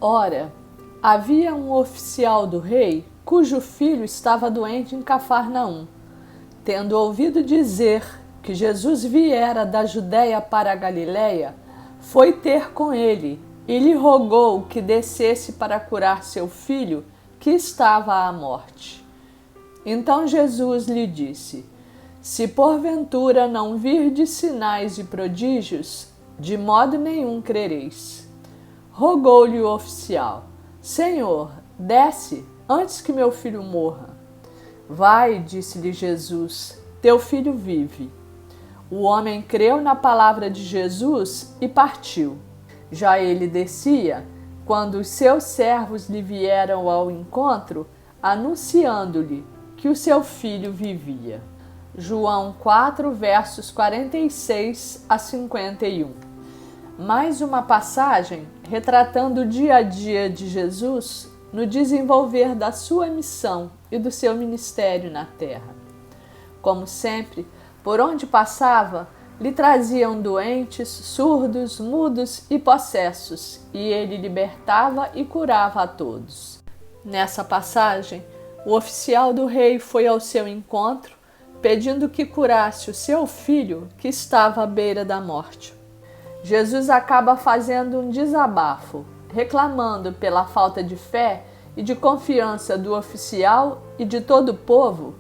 Ora, havia um oficial do rei cujo filho estava doente em Cafarnaum. Tendo ouvido dizer que Jesus viera da Judéia para a Galiléia, foi ter com ele e lhe rogou que descesse para curar seu filho, que estava à morte. Então Jesus lhe disse: Se porventura não virdes sinais e prodígios, de modo nenhum crereis. Rogou-lhe o oficial: Senhor, desce, antes que meu filho morra. Vai, disse-lhe Jesus, teu filho vive. O homem creu na palavra de Jesus e partiu. Já ele descia, quando os seus servos lhe vieram ao encontro, anunciando-lhe que o seu filho vivia. João 4, versos 46 a 51. Mais uma passagem retratando o dia a dia de Jesus no desenvolver da sua missão e do seu ministério na terra. Como sempre, por onde passava, lhe traziam doentes, surdos, mudos e possessos, e ele libertava e curava a todos. Nessa passagem, o oficial do rei foi ao seu encontro, pedindo que curasse o seu filho, que estava à beira da morte. Jesus acaba fazendo um desabafo, reclamando pela falta de fé e de confiança do oficial e de todo o povo,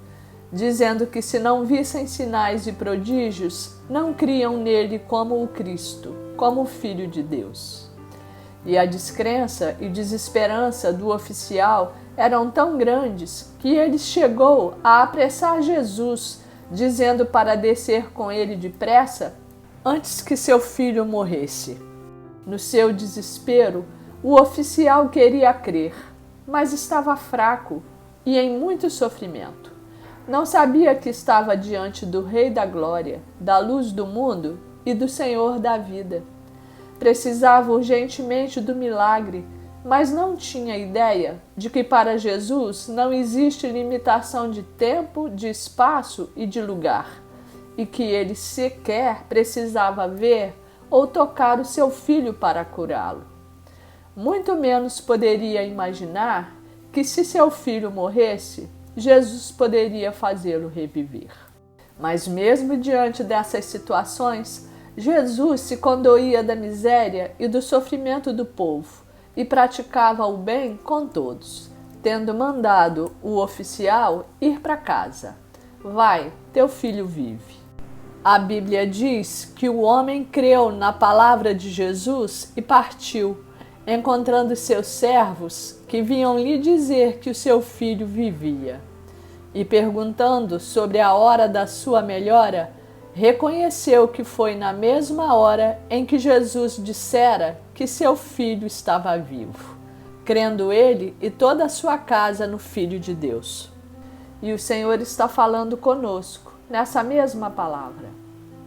dizendo que se não vissem sinais e prodígios, não criam nele como o Cristo, como o Filho de Deus. E a descrença e desesperança do oficial eram tão grandes que ele chegou a apressar Jesus, dizendo para descer com ele depressa, antes que seu filho morresse. No seu desespero, o oficial queria crer, mas estava fraco e em muito sofrimento. Não sabia que estava diante do Rei da Glória, da luz do mundo e do Senhor da vida. Precisava urgentemente do milagre, mas não tinha ideia de que para Jesus não existe limitação de tempo, de espaço e de lugar, e que ele sequer precisava ver ou tocar o seu filho para curá-lo. Muito menos poderia imaginar que, se seu filho morresse, Jesus poderia fazê-lo reviver. Mas mesmo diante dessas situações, Jesus se condoía da miséria e do sofrimento do povo e praticava o bem com todos, tendo mandado o oficial ir para casa. Vai, teu filho vive. A Bíblia diz que o homem creu na palavra de Jesus e partiu, encontrando seus servos que vinham lhe dizer que o seu filho vivia. E perguntando sobre a hora da sua melhora, reconheceu que foi na mesma hora em que Jesus dissera que seu filho estava vivo, crendo ele e toda a sua casa no Filho de Deus. E o Senhor está falando conosco nessa mesma palavra.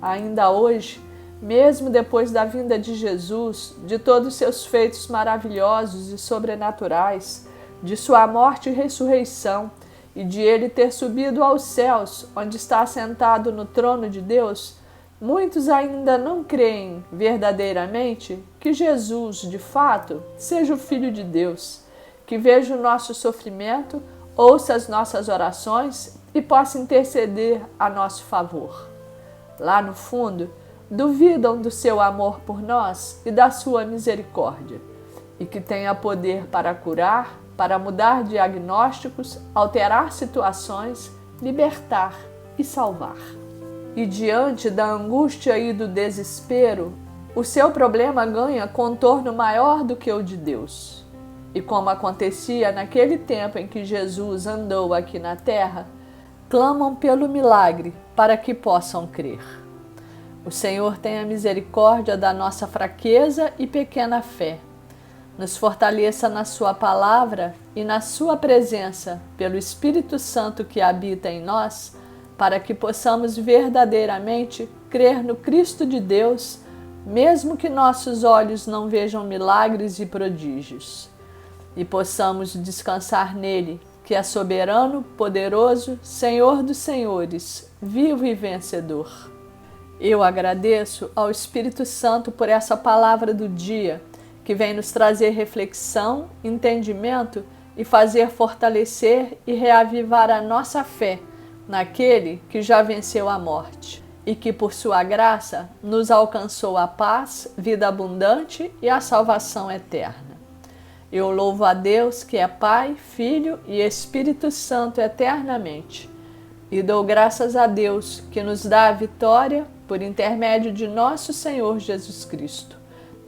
Ainda hoje, mesmo depois da vinda de Jesus, de todos os seus feitos maravilhosos e sobrenaturais, de sua morte e ressurreição, e de ele ter subido aos céus, onde está assentado no trono de Deus, muitos ainda não creem verdadeiramente que Jesus, de fato, seja o Filho de Deus, que veja o nosso sofrimento, ouça as nossas orações e possa interceder a nosso favor. Lá no fundo, duvidam do seu amor por nós e da sua misericórdia, e que tenha poder para curar, para mudar diagnósticos, alterar situações, libertar e salvar. E diante da angústia e do desespero, o seu problema ganha contorno maior do que o de Deus. E como acontecia naquele tempo em que Jesus andou aqui na terra, clamam pelo milagre para que possam crer. O Senhor tenha misericórdia da nossa fraqueza e pequena fé. Nos fortaleça na sua palavra e na sua presença, pelo Espírito Santo que habita em nós, para que possamos verdadeiramente crer no Cristo de Deus, mesmo que nossos olhos não vejam milagres e prodígios, e possamos descansar nele, que é soberano, poderoso, Senhor dos senhores, vivo e vencedor. Eu agradeço ao Espírito Santo por essa palavra do dia, que vem nos trazer reflexão, entendimento e fazer fortalecer e reavivar a nossa fé naquele que já venceu a morte e que, por sua graça, nos alcançou a paz, vida abundante e a salvação eterna. Eu louvo a Deus, que é Pai, Filho e Espírito Santo eternamente, e dou graças a Deus, que nos dá a vitória por intermédio de nosso Senhor Jesus Cristo.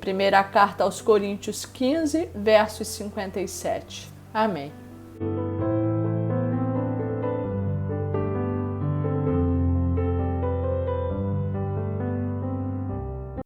Primeira carta aos Coríntios 15, versos 57. Amém.